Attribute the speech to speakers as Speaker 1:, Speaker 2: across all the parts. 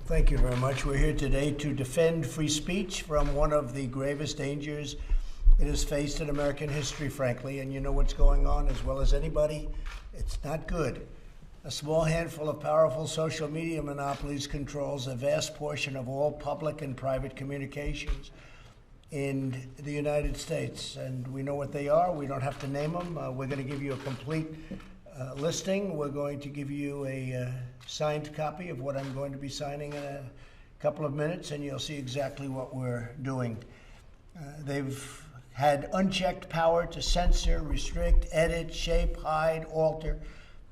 Speaker 1: Thank you very much. We're here today to defend free speech from one of the gravest dangers it has faced in American history, frankly. And you know what's going on as well as anybody. It's not good. A small handful of powerful social media monopolies controls a vast portion of all public and private communications in the United States. And we know what they are. We don't have to name them. We're going to give you a complete listing. We're going to give you a signed copy of what I'm going to be signing in a couple of minutes, and you'll see exactly what we're doing. They've had unchecked power to censor, restrict, edit, shape, hide, alter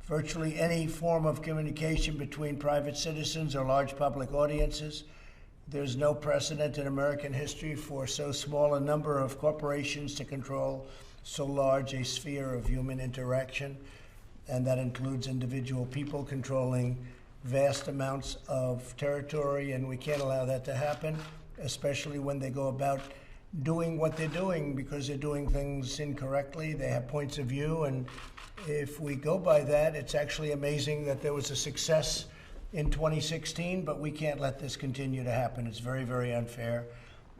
Speaker 1: virtually any form of communication between private citizens or large public audiences. There's no precedent in American history for so small a number of corporations to control so large a sphere of human interaction, and that includes individual people controlling vast amounts of territory, and we can't allow that to happen, especially when they go about doing what they're doing, because they're doing things incorrectly. They have points of view, and if we go by that, it's actually amazing that there was a success in 2016, but we can't let this continue to happen. It's very, very unfair.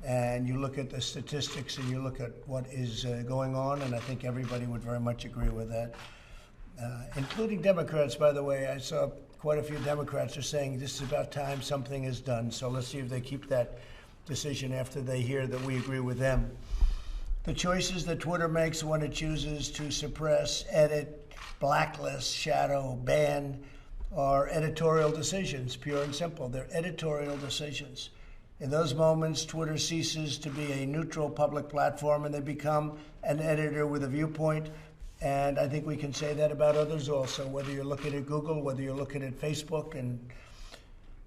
Speaker 1: And you look at the statistics and you look at what is going on, and I think everybody would very much agree with that. Including Democrats, by the way. I saw quite a few Democrats are saying this is about time something is done. So let's see if they keep that decision after they hear that we agree with them. The choices that Twitter makes when it chooses to suppress, edit, blacklist, shadow, ban are editorial decisions, pure and simple. They're editorial decisions. In those moments, Twitter ceases to be a neutral public platform and they become an editor with a viewpoint. And I think we can say that about others also, whether you're looking at Google, whether you're looking at Facebook, and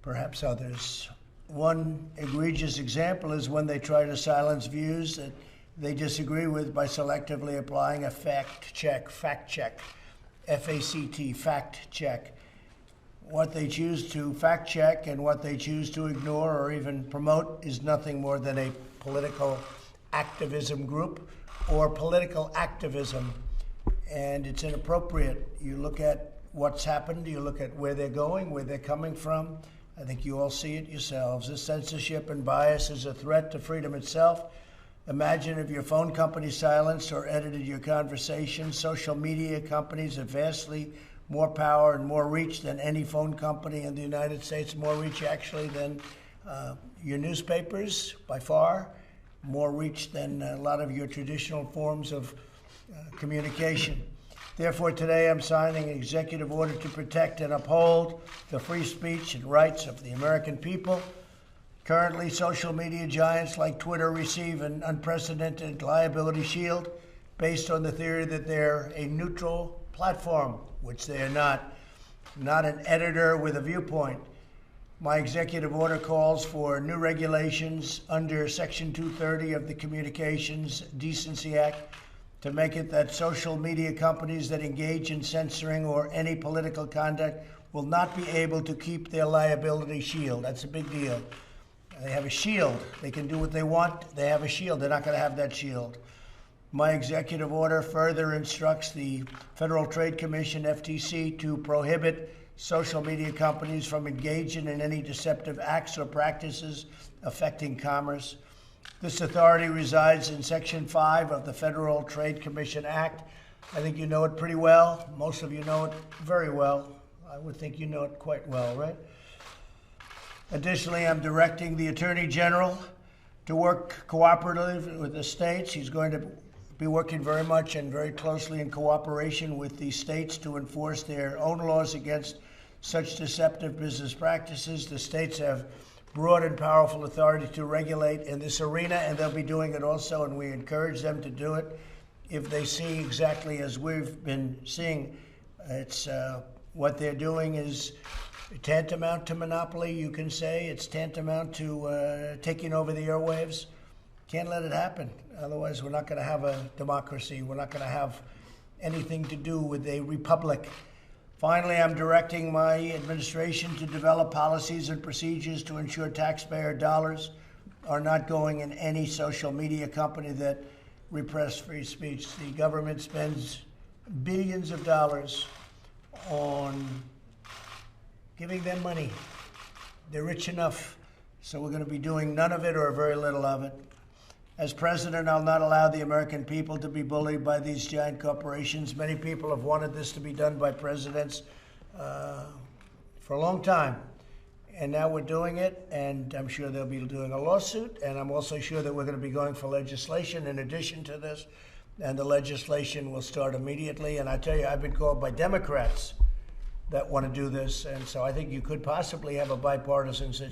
Speaker 1: perhaps others. One egregious example is when they try to silence views that they disagree with by selectively applying a fact check, F-A-C-T, fact check. What they choose to fact check and what they choose to ignore or even promote is nothing more than a political activism group or political activism. And it's inappropriate. You look at what's happened, you look at where they're going, where they're coming from. I think you all see it yourselves. This censorship and bias is a threat to freedom itself. Imagine if your phone company silenced or edited your conversation. Social media companies have vastly more power and more reach than any phone company in the United States, more reach actually than your newspapers by far, more reach than a lot of your traditional forms of communication. Therefore, today I'm signing an executive order to protect and uphold the free speech and rights of the American people. Currently, social media giants like Twitter receive an unprecedented liability shield based on the theory that they're a neutral platform, which they are not an editor with a viewpoint. My executive order calls for new regulations under Section 230 of the Communications Decency Act to make it that social media companies that engage in censoring or any political conduct will not be able to keep their liability shield. That's a big deal. They have a shield. They can do what they want. They have a shield. They're not going to have that shield. My executive order further instructs the Federal Trade Commission, FTC, to prohibit social media companies from engaging in any deceptive acts or practices affecting commerce. This authority resides in Section 5 of the Federal Trade Commission Act. I think you know it pretty well. Most of you know it very well. I would think you know it quite well, right? Additionally, I'm directing the Attorney General to work cooperatively with the states. He's going to be working very much and very closely in cooperation with the states to enforce their own laws against such deceptive business practices. The states have broad and powerful authority to regulate in this arena, and they'll be doing it also, and we encourage them to do it if they see exactly as we've been seeing. It's what they're doing is tantamount to monopoly, you can say. It's tantamount to taking over the airwaves. Can't let it happen. Otherwise, we're not going to have a democracy. We're not going to have anything to do with a republic. Finally, I'm directing my administration to develop policies and procedures to ensure taxpayer dollars are not going in any social media company that repress free speech. The government spends billions of dollars on giving them money They're rich enough, so we're going to be doing none of it or very little of it. As president, I'll not allow the American people to be bullied by these giant corporations. Many people have wanted this to be done by presidents for a long time. And now we're doing it, and I'm sure they'll be doing a lawsuit, and I'm also sure that we're going to be going for legislation in addition to this, and the legislation will start immediately. And I tell you, I've been called by Democrats that want to do this, and so I think you could possibly have a bipartisan situation.